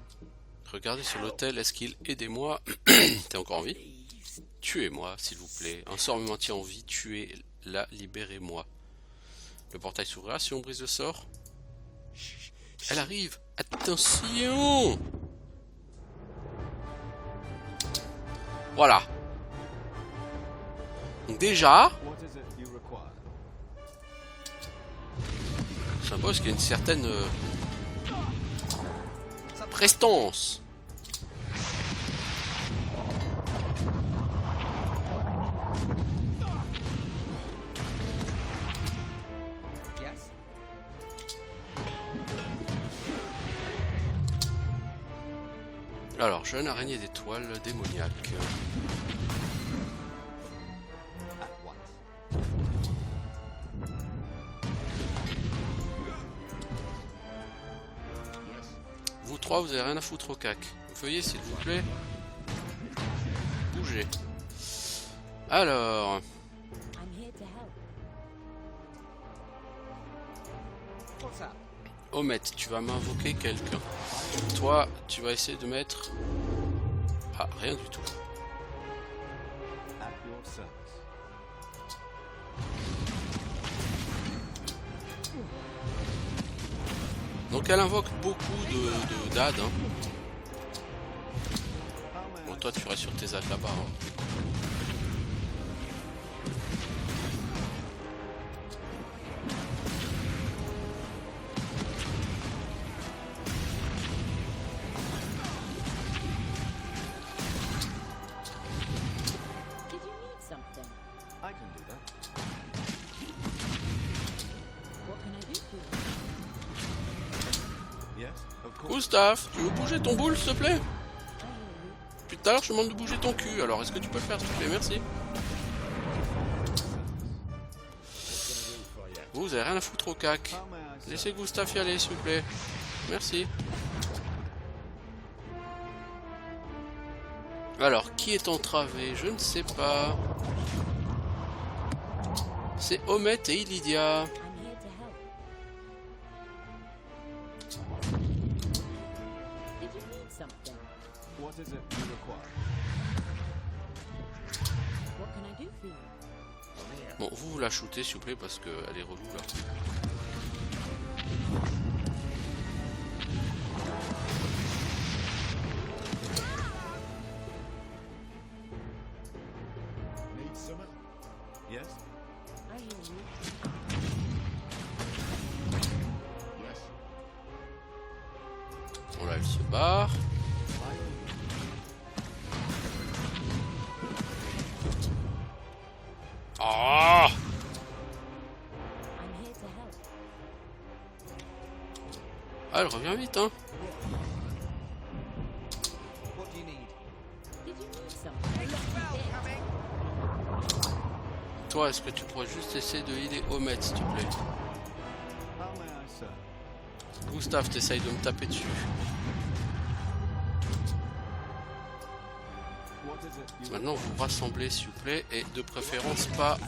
S1: Regardez sur l'autel, est-ce qu'il aidez-moi? T'es encore en vie? Tuez-moi, s'il vous plaît. Un sort me maintient en vie, tuez-la, libérez-moi. Le portail s'ouvrira si on brise le sort. Elle arrive! Attention! Voilà. Donc déjà,
S4: What is it you require?
S1: c'est un boss qui a une certaine prestance.
S5: Yes?
S1: Alors, jeune araignée d'étoiles démoniaque.
S4: At once.
S1: Vous trois, vous avez rien à foutre au cac. Veuillez, s'il vous plaît, bouger. Alors,
S2: I'm here to help.
S5: What's that?
S1: Omet, tu vas m'invoquer quelqu'un. Toi, tu vas essayer de mettre... Ah, rien du tout.
S4: At your service.
S1: Donc elle invoque beaucoup de d'ad. Hein.
S4: How may
S1: Bon,
S4: I
S1: toi, tu restes sur tes ad là-bas. Hein.
S4: Yes, of course.
S1: Gustave, tu veux bouger ton boule, s'il te plaît? Depuis tout à l'heure, je te demande de bouger ton cul. Alors, est-ce que tu peux le faire, s'il te plaît? Merci. Vous avez rien à foutre au cac.
S4: How may I serve?
S1: Laissez Gustave y aller, s'il vous plaît. Merci. Alors, qui est entravé? Je ne sais pas. C'est Omet et Illydia.
S2: I'm here to help. Did you need something?
S4: What is it you require?
S2: What can I do for you?
S1: Bon, vous la shootez, s'il vous plaît, parce qu'elle est relou, là.
S3: Need some help?
S4: Yes?
S2: I hear you.
S3: Yes.
S1: Bon, là, elle se barre. Ah!
S2: I'm here to help.
S1: Ah, elle revient vite, hein.
S5: What do you need?
S2: Did you need something?
S1: Toi, est-ce que tu pourrais juste essayer de aider Omet, s'il te plaît?
S4: How may I serve?
S1: Gustave, t'essayes de me taper dessus.
S4: What is it you
S1: Maintenant, vous vous rassemblez, s'il vous plaît, et de préférence pas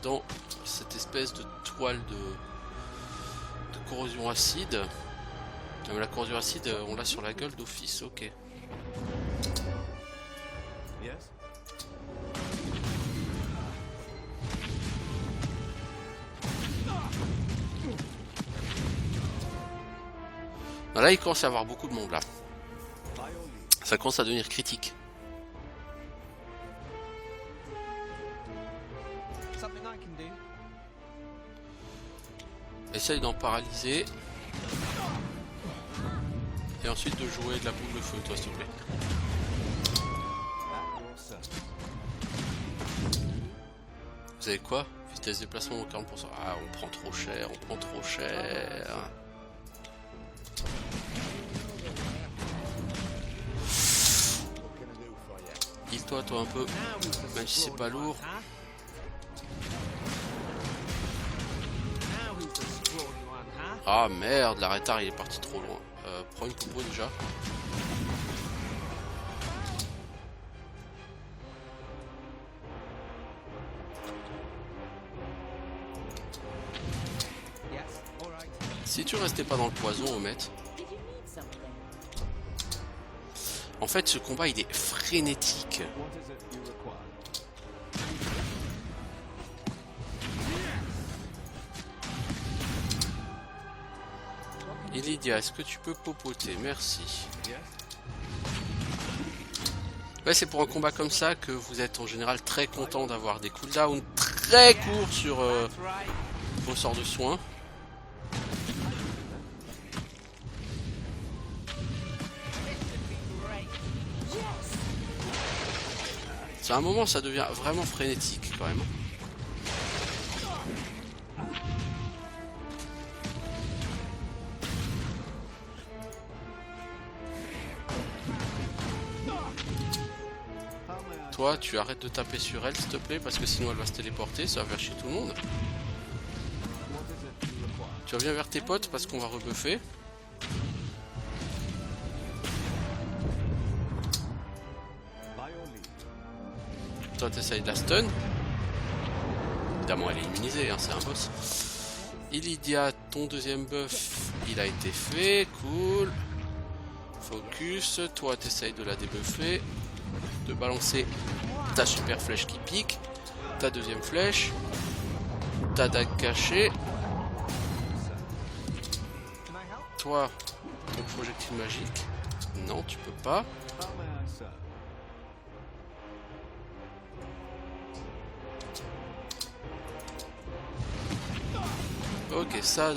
S1: dans cette espèce de toile de corrosion acide. Ah, mais la corrosion acide, on l'a sur la gueule d'office, ok.
S4: Yes?
S1: Là, il commence à y avoir beaucoup de monde, là.
S4: By your leave.
S1: Ça commence à devenir critique.
S5: Something I can do?
S1: Essaye d'en paralyser. Et ensuite de jouer de la boule de feu, toi, s'il te plaît.
S4: At your service.
S1: Vous savez quoi? Vitesse de déplacement au 40%. Ah, on prend trop cher, on prend trop cher.
S3: What can I do for you?
S1: Heal-toi, toi, un peu. Même si c'est pas lourd. Ah merde, la rétard il est parti trop loin. Prends une combo déjà.
S5: Yes, alright.
S1: Si tu restais pas dans le poison, Omet.
S2: Did you need something?
S1: En fait, ce combat il est frénétique.
S4: What is it you require?
S1: Illydia, est-ce que tu peux popoter? Merci.
S4: Yes?
S1: Ouais, c'est pour un combat comme ça que vous êtes en général très content d'avoir des cooldowns très courts sur vos sorts de soins. C'est un moment, ça devient vraiment frénétique quand même.
S4: How may I
S1: Toi, tu arrêtes de taper sur elle, s'il te plaît, parce que sinon elle va se téléporter, ça va faire chier tout le monde.
S4: What is it you require?
S1: Tu reviens vers tes potes parce qu'on va rebuffer.
S4: By your leave.
S1: Toi, t'essayes de la stun. Évidemment, elle est immunisée, hein, c'est un boss. Illydia, ton deuxième buff, il a été fait. Cool. Focus. Toi, t'essayes de la débuffer. De balancer ta super flèche qui pique. Ta deuxième flèche. Ta dague cachée.
S5: Can I help?
S1: Toi, ton projectile magique. Non, tu peux pas.
S4: How may I serve?
S1: Ok, ça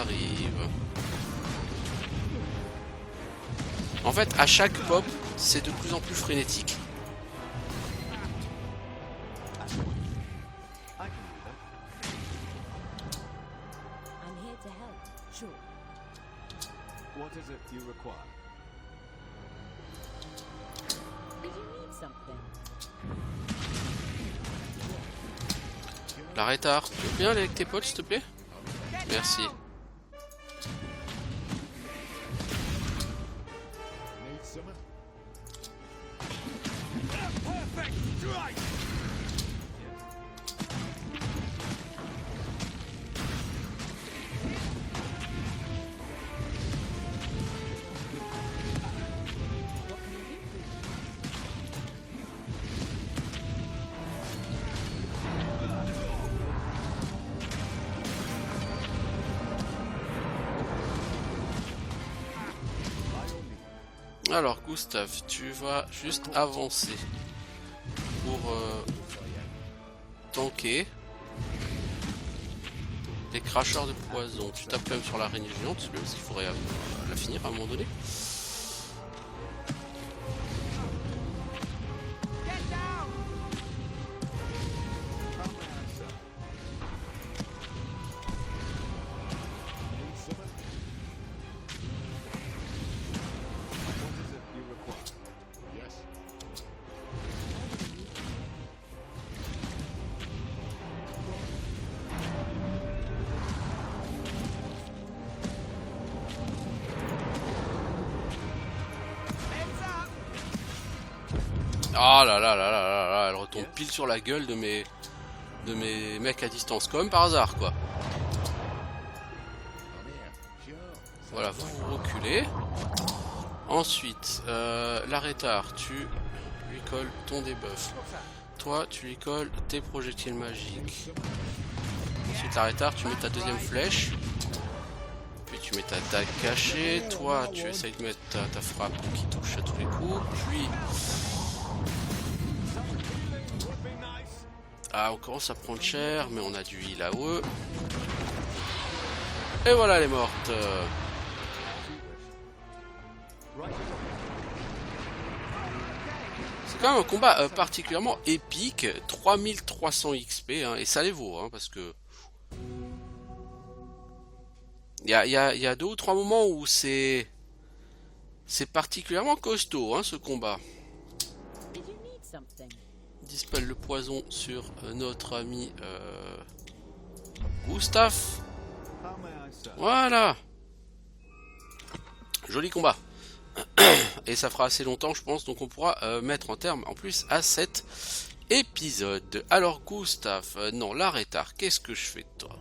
S1: arrive. En fait, à chaque pop, c'est de plus en plus frénétique.
S4: I can do that.
S2: I'm here to help. Sure.
S4: What is it you require?
S2: Did you need something?
S1: La rétard, tu veux bien aller avec tes potes s'il te plaît? Merci.
S3: Need some?
S1: Alors Gustave, tu vas juste avancer pour tanker les cracheurs de poison. Tu tapes quand même sur l'araignée géante, parce qu'il faudrait la finir à un moment donné.
S3: Yes.
S1: Ah là là là là là là, elle retombe pile sur la gueule de mes mecs à distance, comme par hasard quoi.
S3: I'm here. Sure.
S1: Voilà, vous reculez. Ensuite, l'arrêtard, tu lui colles ton debuff. Toi, tu lui colles tes projectiles magiques. Ensuite, l'arrêtard, tu mets ta deuxième flèche. Puis tu mets ta dague cachée. Toi, tu essayes de mettre ta frappe qui touche à tous les coups. Puis... Ah, on commence à prendre cher, mais on a du heal à eux. Et voilà, elle est morte. C'est quand même un combat particulièrement épique. 3300 XP, hein, et ça les vaut, hein, parce que... Il y a 2 ou 3 moments où c'est particulièrement costaud, hein, ce combat.
S2: Did you need something?
S1: Dispelle le poison sur notre ami Gustave.
S4: How may I serve?
S1: Voilà. Joli combat. Et ça fera assez longtemps, je pense, donc on pourra mettre en terme en plus à cet épisode. Alors Gustave, non, l'arrêtard, qu'est-ce que je fais de toi?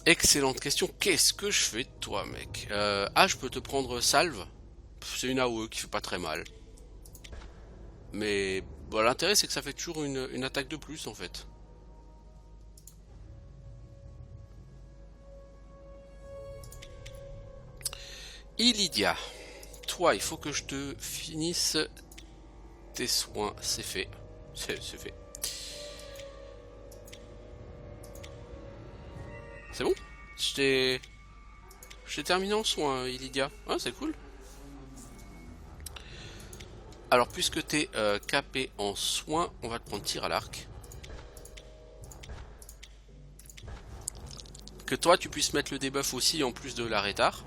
S1: Excellente question, qu'est-ce que je fais de toi, mec? Ah, je peux te prendre salve. C'est une AOE qui fait pas très mal. Mais bon, l'intérêt c'est que ça fait toujours une attaque de plus en fait. Illidia, toi il faut que je te finisse tes soins, c'est fait. C'est fait. C'est bon? Je t'ai terminé en soins, Illidia. Ah, c'est cool. Alors, puisque t'es capé en soins, on va te prendre tir à l'arc. Que toi, tu puisses mettre le debuff aussi en plus de l'arrêtard.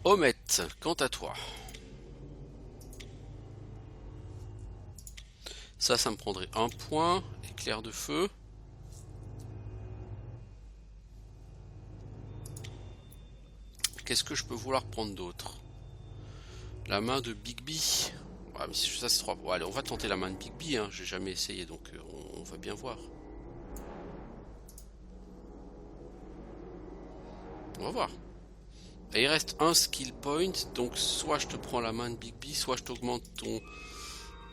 S1: Omet, quant à toi. Ça me prendrait 1 point. Éclair de feu. Qu'est-ce que je peux vouloir prendre d'autre? La main de Bigby. Ouais, mais ça c'est 3. Bon, allez, on va tenter la main de Bigby. Hein. J'ai jamais essayé, donc on va bien voir. On va voir. Et il reste un skill point. Donc soit je te prends la main de Bigby, soit je t'augmente ton...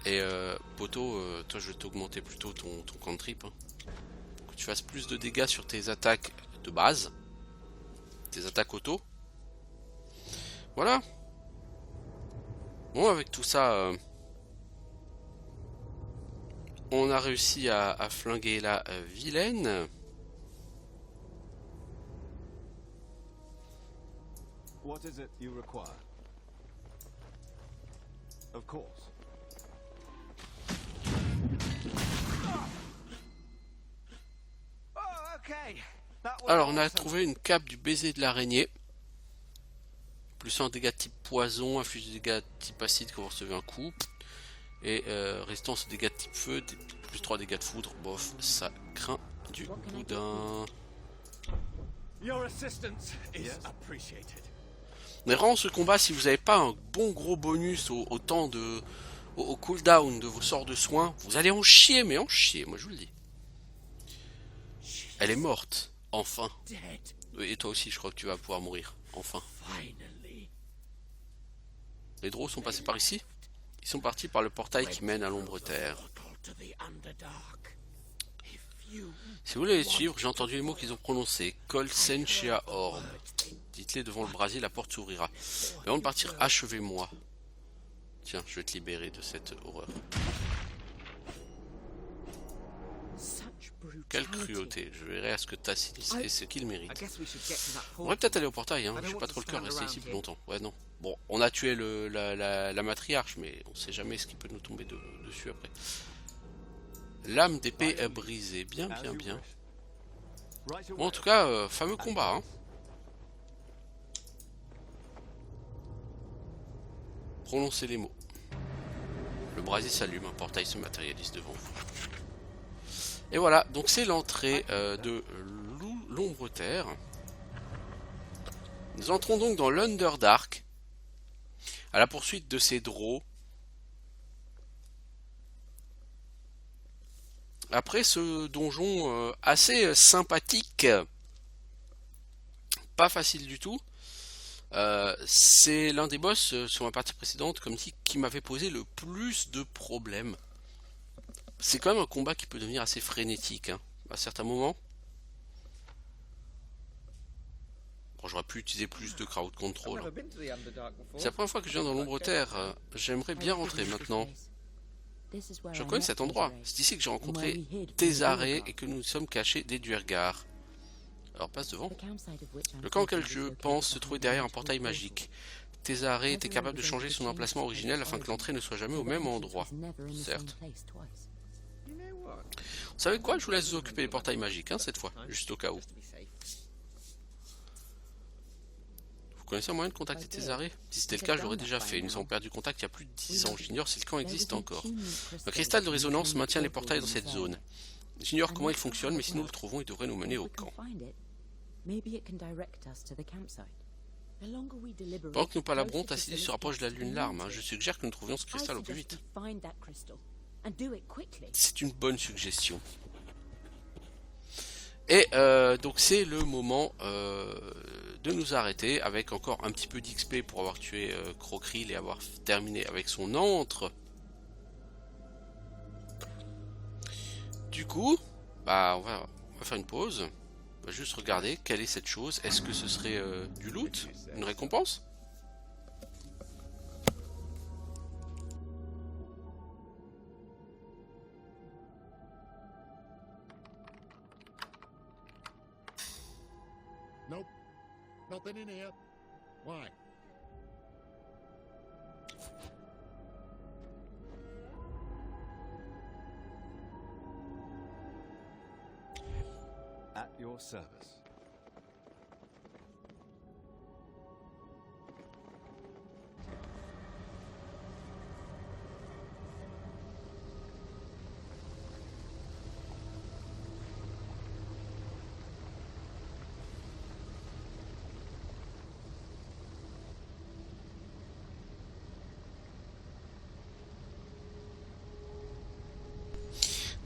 S1: Et Poto, toi je vais t'augmenter plutôt ton cantrip. Hein. Que tu fasses plus de dégâts sur tes attaques de base. Tes attaques auto. Voilà. Bon, avec tout ça, on a réussi à flinguer la vilaine.
S4: What is it you require? Of course.
S1: Alors, on a trouvé une cape du baiser de l'araignée. Plus un dégâts type poison, inflige des dégâts type acide quand vous recevez un coup. Et résistance aux dégâts type feu, plus 3 dégâts de foudre. Bof, ça craint du boudin.
S4: Your assistance is appreciated.
S1: Mais vraiment, ce combat, si vous n'avez pas un bon gros bonus au temps de... au cooldown de vos sorts de soins, vous allez en chier, mais en chier, moi je vous le dis. Elle est morte, enfin. Et toi aussi, je crois que tu vas pouvoir mourir, enfin. Les drôles sont passés par ici. Ils sont partis par le portail qui mène à l'ombre terre. Si vous voulez les suivre, j'ai entendu les mots qu'ils ont prononcés. Kol Senchia Orb. Dites-les devant le brasier, la porte s'ouvrira. Mais avant de partir, achevez-moi. Tiens, je vais te libérer de cette horreur. Quelle cruauté. Je verrai à ce que Tacitus est ce qu'il mérite. On va peut-être aller au portail, hein. J'ai pas trop le cœur de rester ici plus longtemps. Ouais, non. Bon, on a tué la matriarche, mais on sait jamais ce qui peut nous tomber dessus après. Lame d'épée est brisée. Bien, bien, bien. Bon, en tout cas, fameux combat, hein. Prononcez les mots. Le brasier s'allume, un portail se matérialise devant vous. Et voilà, donc c'est l'entrée de l'ombre terre. Nous entrons donc dans l'Underdark, à la poursuite de ces drôles. Après ce donjon assez sympathique, pas facile du tout, c'est l'un des boss sur ma partie précédente, comme dit, qui m'avait posé le plus de problèmes. C'est quand même un combat qui peut devenir assez frénétique, hein, à certains moments. Bon, j'aurais pu utiliser plus de crowd control. C'est la première fois que je viens dans l'ombre terre. J'aimerais bien rentrer maintenant. Je connais cet endroit. C'est ici que j'ai rencontré Thésarée et que nous sommes cachés des Duergar. Alors passe devant. Le camp auquel je pense se trouvait derrière un portail magique. Thésarée était capable de changer son emplacement originel afin que l'entrée ne soit jamais au même endroit. Certes. Vous savez quoi? Je vous laisse vous occuper des portails magiques, hein, cette fois, juste au cas où. Vous connaissez un moyen de contacter Thésarée? Si c'était le cas, je l'aurais déjà fait. Nous avons perdu contact il y a plus de 10 ans. J'ignore si le camp existe encore. Le cristal de résonance maintient les portails dans cette zone. J'ignore comment il fonctionne, mais si nous le trouvons, il devrait nous mener au camp. Pendant que nous palabrons, Tacitus se rapproche de la lune larme. Hein. Je suggère que nous trouvions ce cristal au plus vite. C'est une bonne suggestion. Et donc c'est le moment de nous arrêter avec encore un petit peu d'XP pour avoir tué Crocril et avoir terminé avec son antre. Du coup, bah on va faire une pause. On va juste regarder quelle est cette chose. Est-ce que ce serait du loot? Une récompense?
S3: Nope. Nothing in here. Why?
S4: At your service.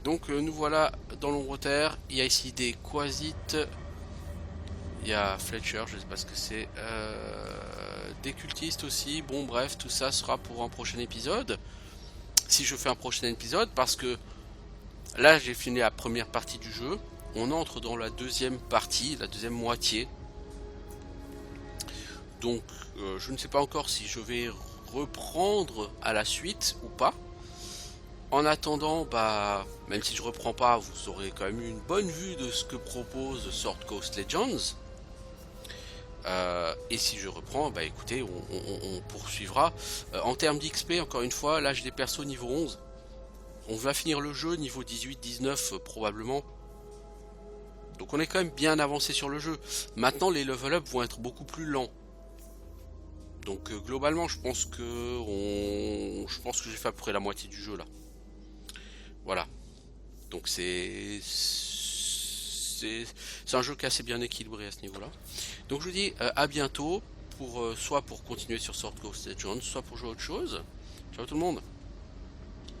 S1: Donc nous voilà dans l'ombre terre. Il y a ici des quasites. Il y a Fletcher, je ne sais pas ce que c'est. Des cultistes aussi. Bon bref, tout ça sera pour un prochain épisode. Si je fais un prochain épisode, parce que là j'ai fini la première partie du jeu. On entre dans la deuxième partie, la deuxième moitié. Donc je ne sais pas encore si je vais reprendre à la suite ou pas. En attendant, bah, même si je reprends pas, vous aurez quand même eu une bonne vue de ce que propose Sword Coast Legends. Et si je reprends, bah écoutez, on poursuivra. En termes d'XP, encore une fois, là j'ai des persos niveau 11. On va finir le jeu niveau 18-19 probablement. Donc on est quand même bien avancé sur le jeu. Maintenant les level up vont être beaucoup plus lents. Donc globalement je pense que j'ai fait à peu près la moitié du jeu là. Voilà. Donc c'est un jeu qui est assez bien équilibré à ce niveau là. Donc je vous dis à bientôt pour soit pour continuer sur Sword Coast Legends, soit pour jouer à autre chose. Ciao tout le monde.